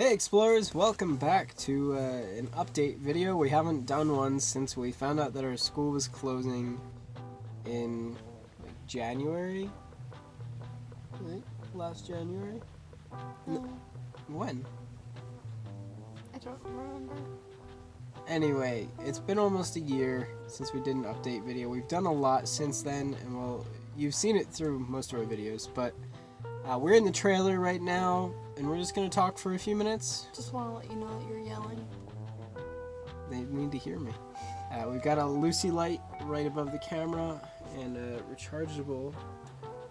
Hey explorers, welcome back to an update video. We haven't done one since we found out that our school was closing in January? Right? Last January? No, When? I don't remember. Anyway, it's been almost a year since we did an update video. We've done a lot since then, and well, you've seen it through most of our videos, but we're in the trailer right now, and we're just going to talk for a few minutes. Just want to let you know that you're yelling. They need to hear me. We've got a Lucy light right above the camera, and a rechargeable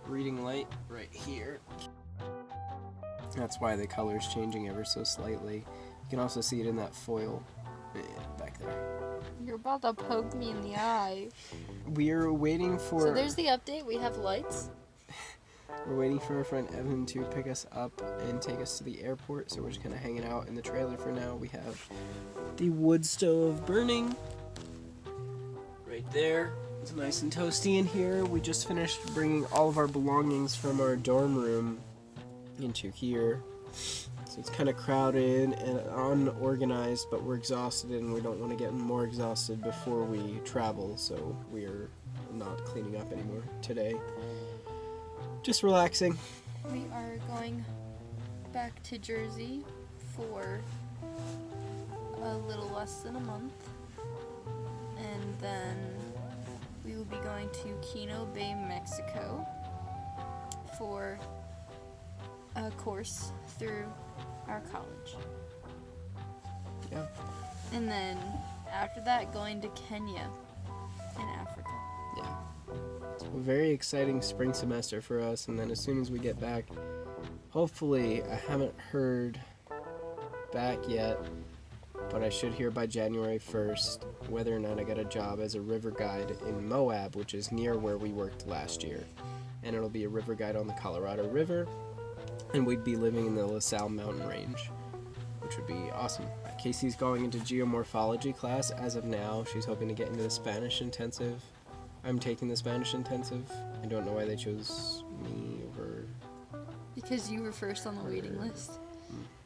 reading light right here. That's why the color's changing ever so slightly. You can also see it in that foil back there. You're about to poke me in the eye. We're waiting for... So there's the update. We have lights. We're waiting for our friend Evan to pick us up and take us to the airport, so we're just kind of hanging out in the trailer for now. We have the wood stove burning right there. It's nice and toasty in here. We just finished bringing all of our belongings from our dorm room into here. So it's kind of crowded and unorganized, but we're exhausted and we don't want to get more exhausted before we travel, so we're not cleaning up anymore today. Just relaxing. We are going back to Jersey for a little less than a month. And then we will be going to Kino Bay, Mexico for a course through our college. Yeah. And then after that, going to Kenya in Africa. Yeah. So a very exciting spring semester for us, and then as soon as we get back, hopefully, I haven't heard back yet, but I should hear by January 1st whether or not I got a job as a river guide in Moab, which is near where we worked last year. And it'll be a river guide on the Colorado River, and we'd be living in the La Salle mountain range, which would be awesome. Casey's going into geomorphology class as of now. She's hoping to get into the Spanish intensive. I'm taking the Spanish intensive. I don't know why they chose me over... Because you were first on the waiting list.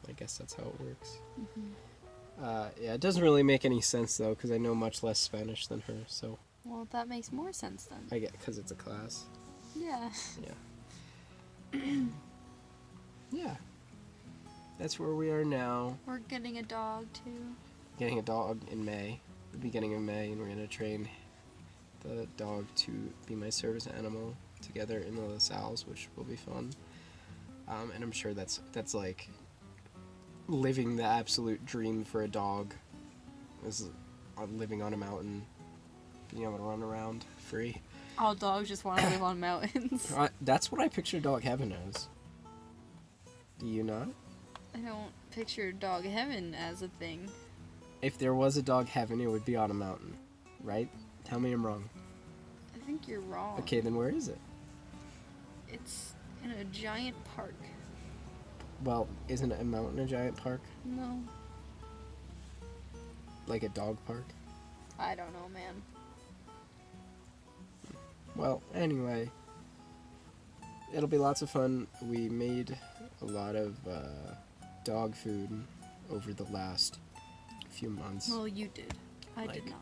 I guess that's how it works. Mm-hmm. Yeah, it doesn't really make any sense though, because I know much less Spanish than her, so... Well, that makes more sense then. I get, because it's a class. Yeah. Yeah. Yeah. That's where we are now. We're getting a dog too. Getting a dog in May, the beginning of May, and we're going to train the dog to be my service animal together in the La Salles, which will be fun. And I'm sure that's like living the absolute dream for a dog, is living on a mountain, being able to run around free. All dogs just want to live on mountains. That's what I picture dog heaven as. Do you not? I don't picture dog heaven as a thing. If there was a dog heaven, it would be on a mountain, right? Tell me I'm wrong. I think you're wrong. Okay, then where is it? It's in a giant park. Well, isn't a mountain a giant park? No. Like a dog park? I don't know, man. Well, anyway, it'll be lots of fun. We made a lot of dog food over the last few months. Well, you did. I did not.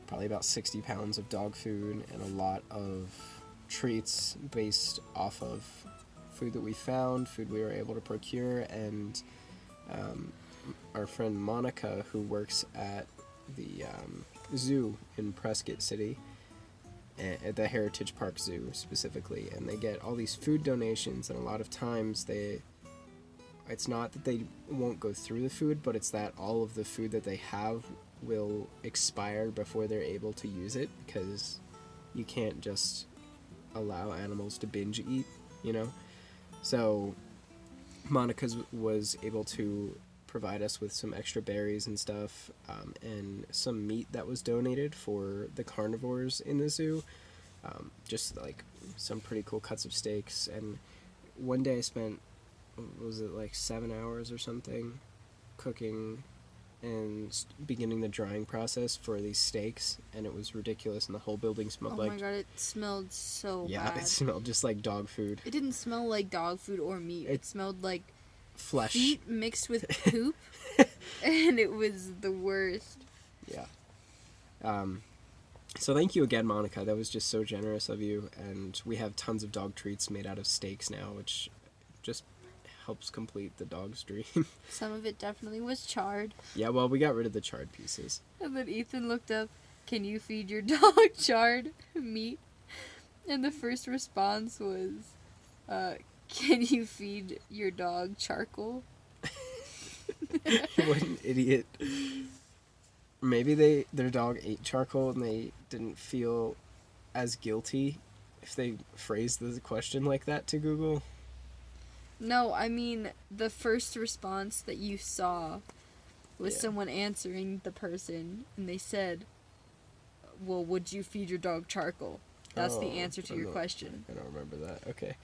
Probably about 60 pounds of dog food and a lot of treats based off of food that we found, food we were able to procure, and our friend Monica, who works at the zoo in Prescott City, at the Heritage Park Zoo specifically, and they get all these food donations, and a lot of times it's not that they won't go through the food, but it's that all of the food that they have will expire before they're able to use it, because you can't just allow animals to binge eat, you know? So Monica's was able to provide us with some extra berries and stuff, and some meat that was donated for the carnivores in the zoo. Just like some pretty cool cuts of steaks. And one day I spent, was it like 7 hours or something, cooking and beginning the drying process for these steaks, and it was ridiculous, and the whole building smelled like... Oh my god, it smelled so bad. Yeah, it smelled just like dog food. It didn't smell like dog food or meat. It smelled like flesh. feet mixed with poop, and it was the worst. Yeah. So thank you again, Monica. That was just so generous of you. And we have tons of dog treats made out of steaks now, which just helps complete the dog's dream. Some of it definitely was charred. Yeah, well, we got rid of the charred pieces. And then Ethan looked up, "Can you feed your dog charred meat?" And the first response was, "Can you feed your dog charcoal?" What an idiot. Maybe their dog ate charcoal and they didn't feel as guilty if they phrased the question like that to Google. No, I mean, the first response that you saw was Yeah. someone answering the person, and they said, "Well, would you feed your dog charcoal?" That's the Oh, answer to I'm your not- question. I don't remember that. Okay.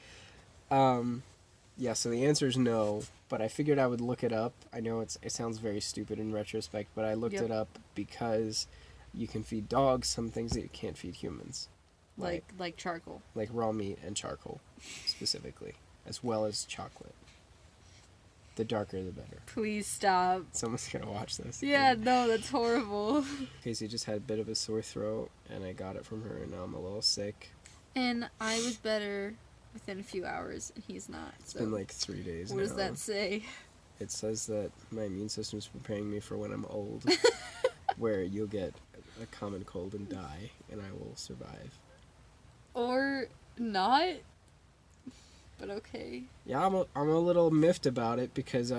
Yeah, so the answer is no, but I figured I would look it up. I know it sounds very stupid in retrospect, but I looked Yep. it up because you can feed dogs some things that you can't feed humans. Like charcoal. Like raw meat and charcoal, specifically, as well as chocolate. The darker, the better. Please stop. Someone's gonna watch this. Yeah, no, that's horrible. Casey just had a bit of a sore throat, and I got it from her, and now I'm a little sick. And I was better within a few hours, and he's not. It's So been like 3 days what now. does that say? It says that my immune system's preparing me for when I'm old, where you'll get a common cold and die, and I will survive. Or not? But okay. Yeah, I'm a little miffed about it because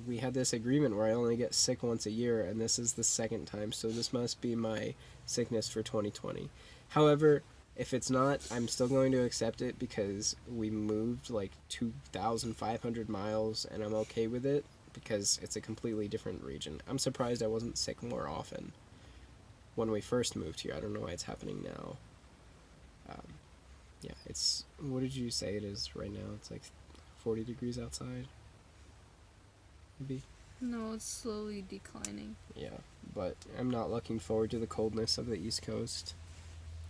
we had this agreement where I only get sick once a year, and this is the second time, so this must be my sickness for 2020. However, if it's not, I'm still going to accept it because we moved like 2,500 miles, and I'm okay with it because it's a completely different region. I'm surprised I wasn't sick more often when we first moved here. I don't know why it's happening now. Yeah, it's... What did you say it is right now? It's like 40 degrees outside? Maybe? No, it's slowly declining. Yeah, but I'm not looking forward to the coldness of the East Coast.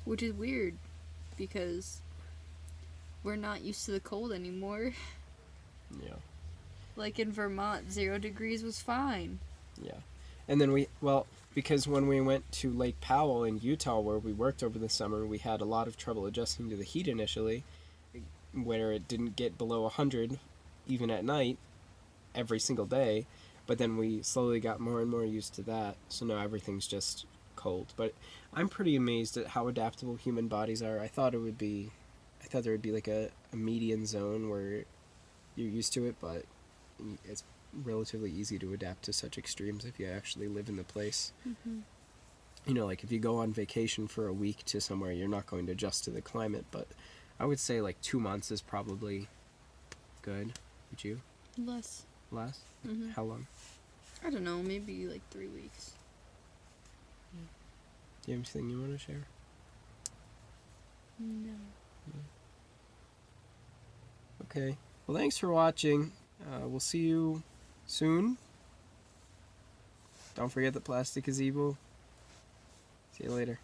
Which is weird, because we're not used to the cold anymore. Yeah, Like in Vermont, 0 degrees was fine. yeah. And then because when we went to Lake Powell in Utah, where we worked over the summer, we had a lot of trouble adjusting to the heat initially, where it didn't get below 100, even at night, every single day. But then we slowly got more and more used to that, so now everything's just cold. But I'm pretty amazed at how adaptable human bodies are. I thought there would be like a median zone where you're used to it, but it's relatively easy to adapt to such extremes if you actually live in the place. Mm-hmm. You know, like if you go on vacation for a week to somewhere, you're not going to adjust to the climate, but I would say like 2 months is probably good. Would you? Less. Less? Mm-hmm. How long? I don't know, maybe like 3 weeks. Do you have anything you want to share? No. Okay. Well, thanks for watching. We'll see you soon. Don't forget that plastic is evil. See you later.